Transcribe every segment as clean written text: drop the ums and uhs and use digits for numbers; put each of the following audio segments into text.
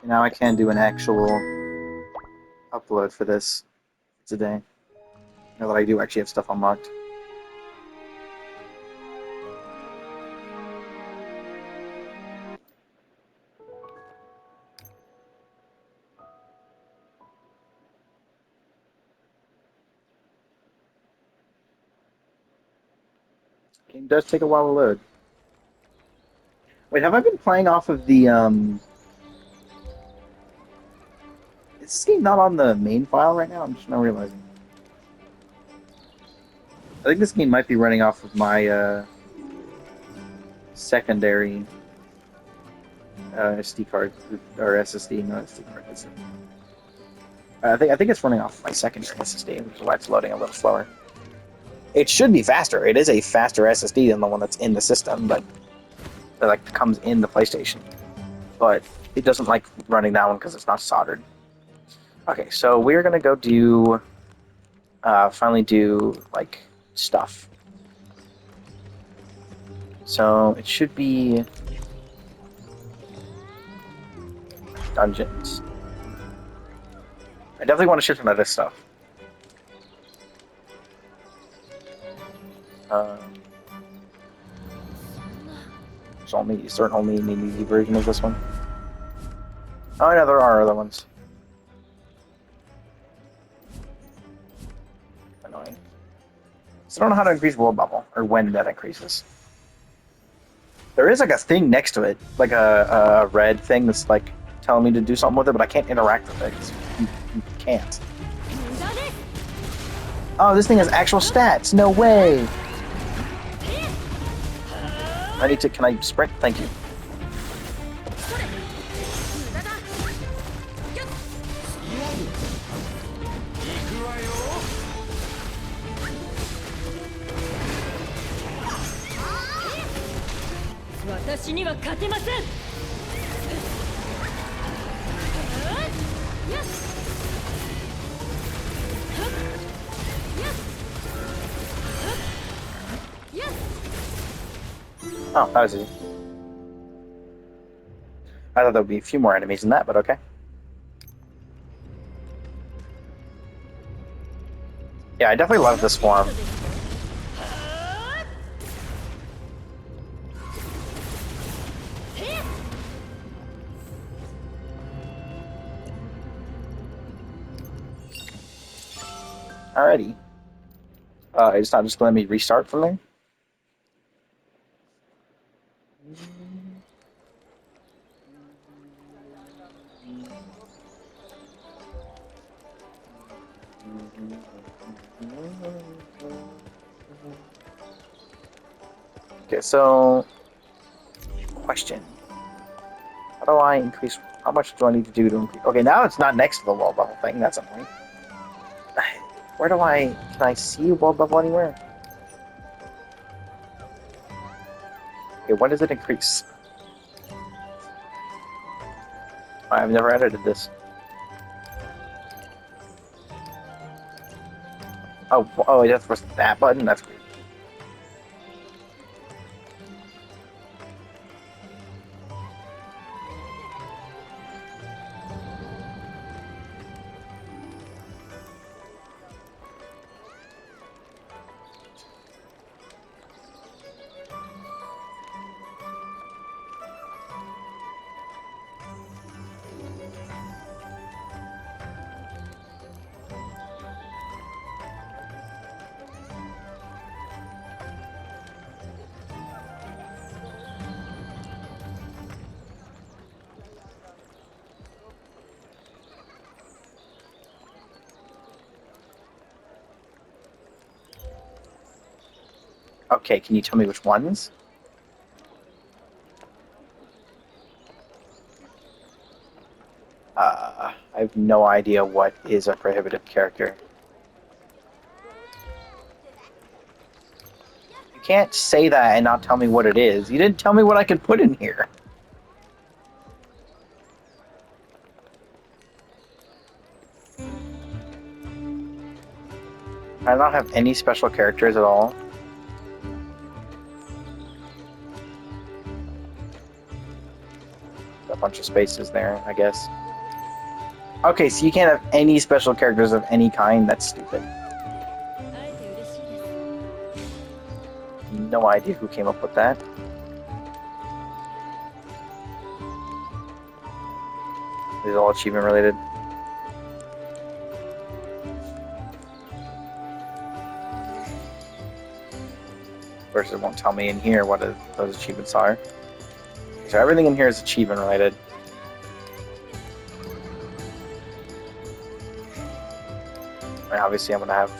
Now I can do an actual upload for this today. Now that I do actually have stuff unlocked. Game does take a while to load. Wait, have I been playing off of the Is this game not on the main file right now? I'm just now realizing. I think this game might be running off of my secondary SD card or SSD, not SD card. I think it's running off my secondary SSD, which is why it's loading a little slower. It should be faster. It is a faster SSD than the one that's in the system, but that like comes in the PlayStation. But it doesn't like running that one because it's not soldered. Okay, so we're gonna go do finally do like stuff. So it should be dungeons. I definitely want to shift into this stuff. Is there only an easy version of this one? Oh no, there are other ones. Annoying. So I don't know how to increase world bubble or when that increases. There is like a thing next to it, like a red thing that's like telling me to do something with it, but I can't interact with it. You can't. Oh, this thing has actual stats. No way. I need to. Can I sprint? Thank you. Oh, that was easy. I thought there would be a few more enemies than that, but okay. Yeah, I definitely love this form. Alrighty. It's not just letting me restart from there? Okay, so question. How do I increase how much do I need to do to increase? Okay, now it's not next to the wall bubble thing, that's annoying. Where do I can I see a wall bubble anywhere? Okay, when does it increase? I've never edited this. Oh, I have to press that button? That's weird. Okay, can you tell me which ones? I have no idea what is a prohibitive character. You can't say that and not tell me what it is. You didn't tell me what I could put in here. I don't have any special characters at all. A bunch of spaces there, I guess. Okay, so you can't have any special characters of any kind. That's stupid. No idea who came up with that. These are all achievement related. Versus it won't tell me in here what those achievements are. So everything in here is achievement related. And obviously I'm going to have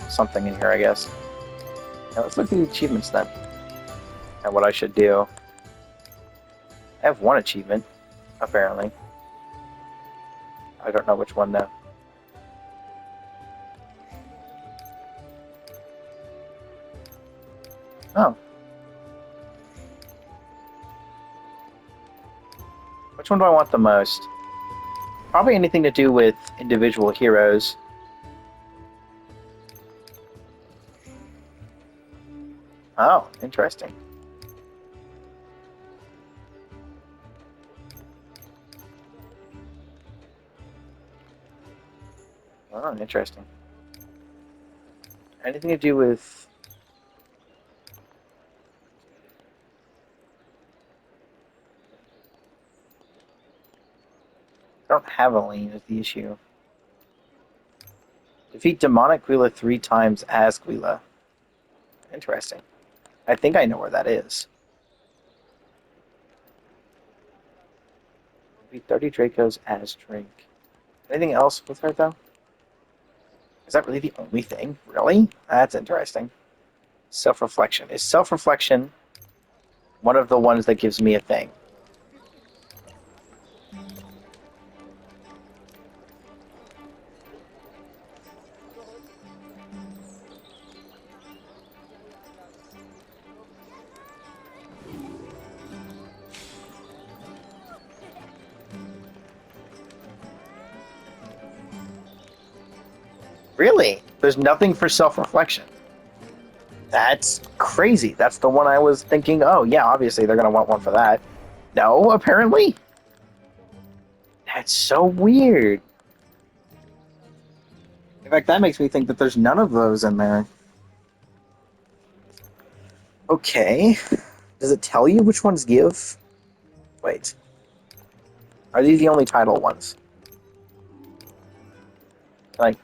something in here, I guess. Now let's look at the achievements then. And what I should do. I have one achievement, apparently. I don't know which one though. Oh. Which one do I want the most? Probably anything to do with individual heroes. Oh, interesting. Oh, interesting. Anything to do with... I don't have a lane is the issue. Defeat demonic Quila 3 times as Quila. Interesting. I think I know where that is. Defeat 30 Dracos as Drink. Anything else with her, though? Is that really the only thing? Really? That's interesting. Self-reflection. Is self-reflection one of the ones that gives me a thing? Really? There's nothing for self-reflection. That's crazy. That's the one I was thinking, oh, yeah, obviously they're going to want one for that. No, apparently. That's so weird. In fact, that makes me think that there's none of those in there. Okay. Does it tell you which ones give? Wait. Are these the only title ones? Like,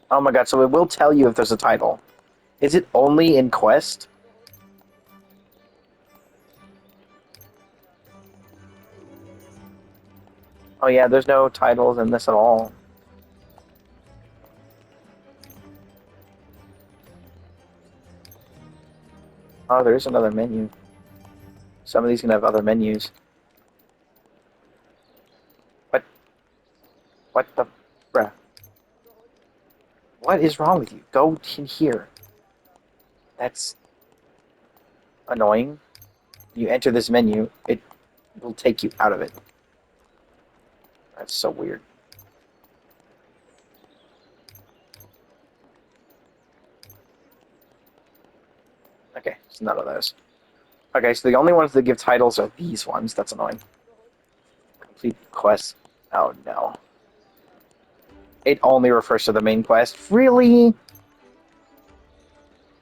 oh my god, so it will tell you if there's a title. Is it only in Quest? Oh yeah, there's no titles in this at all. Oh, there is another menu. Some of these can have other menus. What? What the... Bruh. What is wrong with you? Go in here. That's annoying. You enter this menu, it will take you out of it. That's so weird. Okay, it's none of those. Okay, so the only ones that give titles are these ones. That's annoying. Complete quest. Oh no. It only refers to the main quest. Really?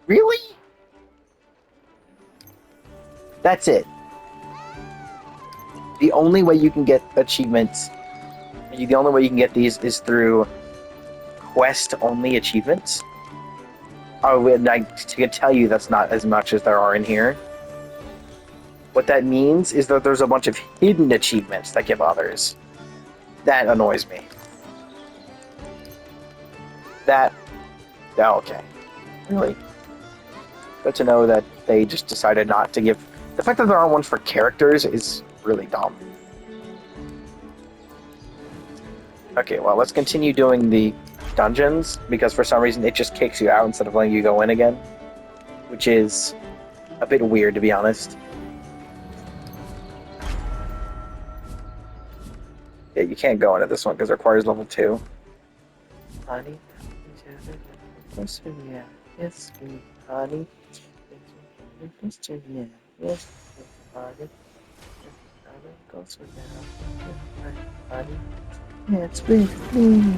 Really? That's it. The only way you can get achievements, the only way you can get these is through quest-only achievements. Oh, and I can tell you that's not as much as there are in here. What that means is that there's a bunch of hidden achievements that give others. That annoys me. That... Oh, okay. Really? Good to know that they just decided not to give... The fact that there aren't ones for characters is really dumb. Okay, well, let's continue doing the dungeons, because for some reason it just kicks you out instead of letting you go in again. Which is a bit weird, to be honest. Yeah, you can't go into this one because it requires level 2. Honey, yes, honey. Yes, honey. closer down. Everybody, it's with me.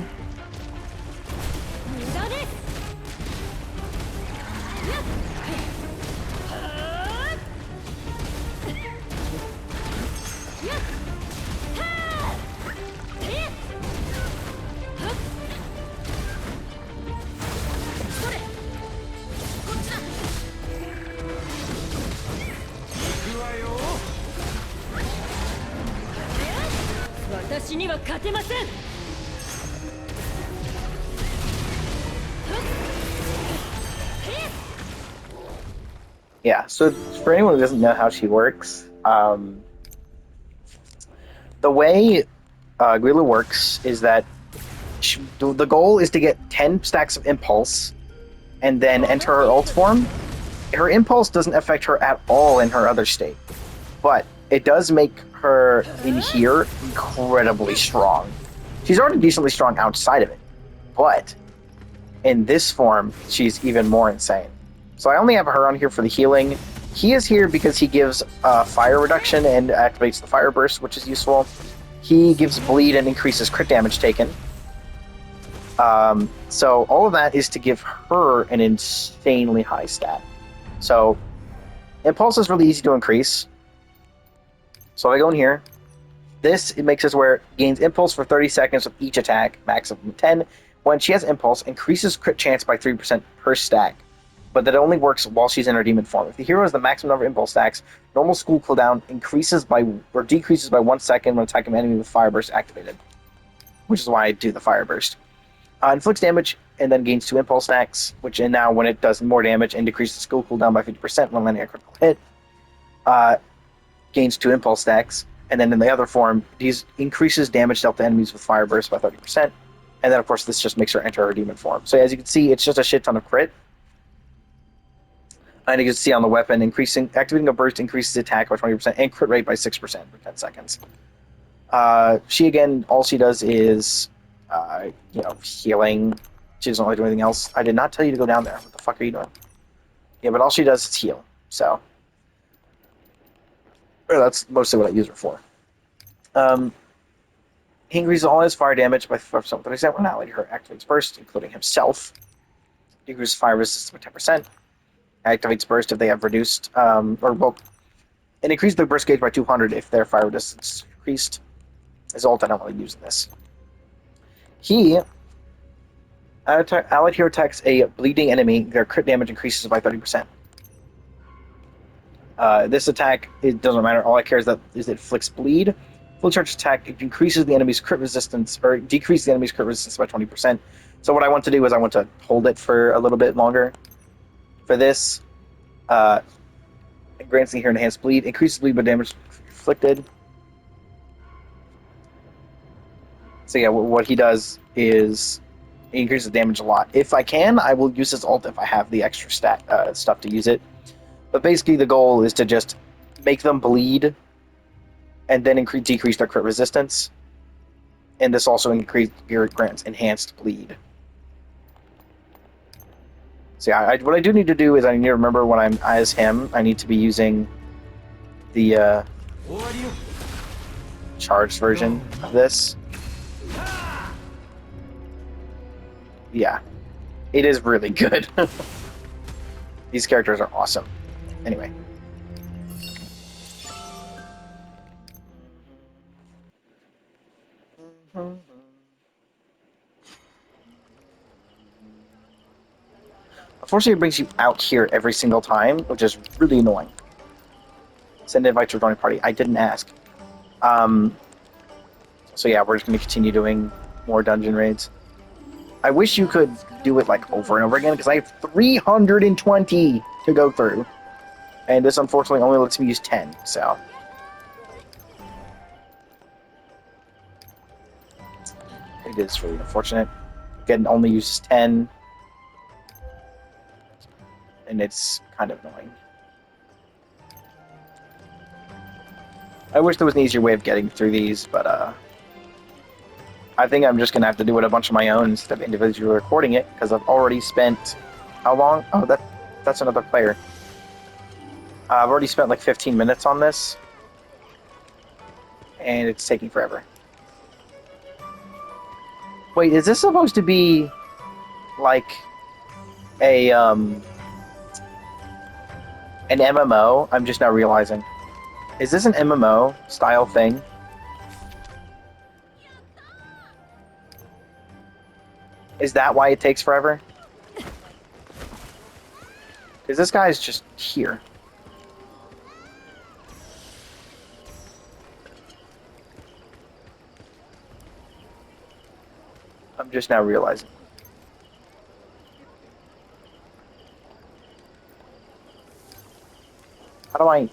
Yeah, so for anyone who doesn't know how she works, the way Guila works is that the goal is to get 10 stacks of impulse and then enter her ult form. Her impulse doesn't affect her at all in her other state, but it does make her in here incredibly strong. She's already decently strong outside of it, but in this form, she's even more insane. So I only have her on here for the healing. He is here because he gives fire reduction and activates the fire burst, which is useful. He gives bleed and increases crit damage taken. So all of that is to give her an insanely high stat. So impulse is really easy to increase. So I go in here. This, it makes us where it gains impulse for 30 seconds with each attack, maximum 10. When she has impulse, increases crit chance by 3% per stack. But that only works while she's in her demon form. If the hero has the maximum number of impulse stacks, normal school cooldown increases by or decreases by 1 second when attacking an enemy with fire burst activated. Which is why I do the fire burst. Inflicts damage and then gains 2 impulse stacks, and now when it does more damage and decreases the skill cooldown by 50% when landing a critical hit, gains 2 impulse stacks, and then in the other form, these increases damage dealt to enemies with fire burst by 30%, and then of course this just makes her enter her demon form. So as you can see, it's just a shit ton of crit. And you can see on the weapon, activating a burst increases attack by 20% and crit rate by 6% for 10 seconds. She again, all she does is healing. She doesn't really do anything else. I did not tell you to go down there. What the fuck are you doing? Yeah, but all she does is heal. So that's mostly what I use her for. He increases all his fire damage by 5% with example. Now, her activates burst, including himself. Decreases fire resistance by 10%. Activates burst if they have reduced, and increases the burst gauge by 200 if their fire resistance is increased. His ult, I don't really use this. Allied hero attacks a bleeding enemy, their crit damage increases by 30%. This attack, it doesn't matter. All I care is it inflicts bleed. Full charge attack, it increases the enemy's crit resistance, or decreases the enemy's crit resistance by 20%. So what I want to do is I want to hold it for a little bit longer. For this, it grants the hero enhanced bleed, increases bleed by damage inflicted. So yeah, what he does is he increases damage a lot. If I can, I will use his ult if I have the extra stuff to use it. But basically the goal is to just make them bleed and then decrease their crit resistance. And this also grants enhanced bleed. So yeah, what I do need to do is I need to remember when I'm as him, I need to be using the charged version of this. Yeah, it is really good. These characters are awesome. Anyway. Unfortunately, it brings you out here every single time, which is really annoying. Send invite to join party. I didn't ask. So yeah, we're just going to continue doing more dungeon raids. I wish you could do it like over and over again, because I have 320 to go through. And this unfortunately only lets me use 10, so... It is really unfortunate. Again, only uses 10. And it's kind of annoying. I wish there was an easier way of getting through these, but I think I'm just going to have to do it a bunch of my own instead of individually recording it, because I've already spent... How long? Oh, that's another player. I've already spent like 15 minutes on this. And it's taking forever. Wait, is this supposed to be like a an MMO? I'm just now realizing. Is this an MMO style thing? Is that why it takes forever? Because this guy's just here. I'm just now realizing. How do I...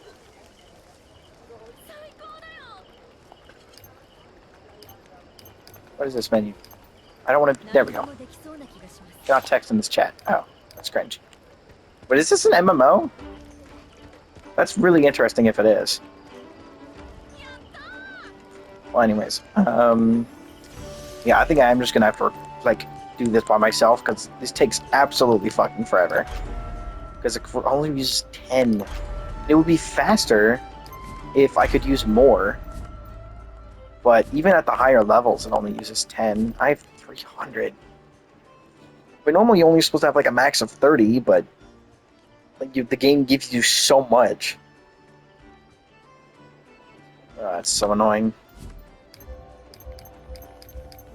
What is this menu? I don't want to... There we go. Got text in this chat. Oh, that's cringe. But is this an MMO? That's really interesting if it is. Well, anyways. Yeah, I think I'm just gonna have to, like, do this by myself, because this takes absolutely fucking forever. Because it only uses 10. It would be faster if I could use more. But even at the higher levels, it only uses 10. I have 300. But normally you're only supposed to have, like, a max of 30, but like the game gives you so much. That's so annoying.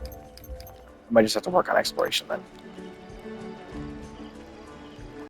I might just have to work on exploration then.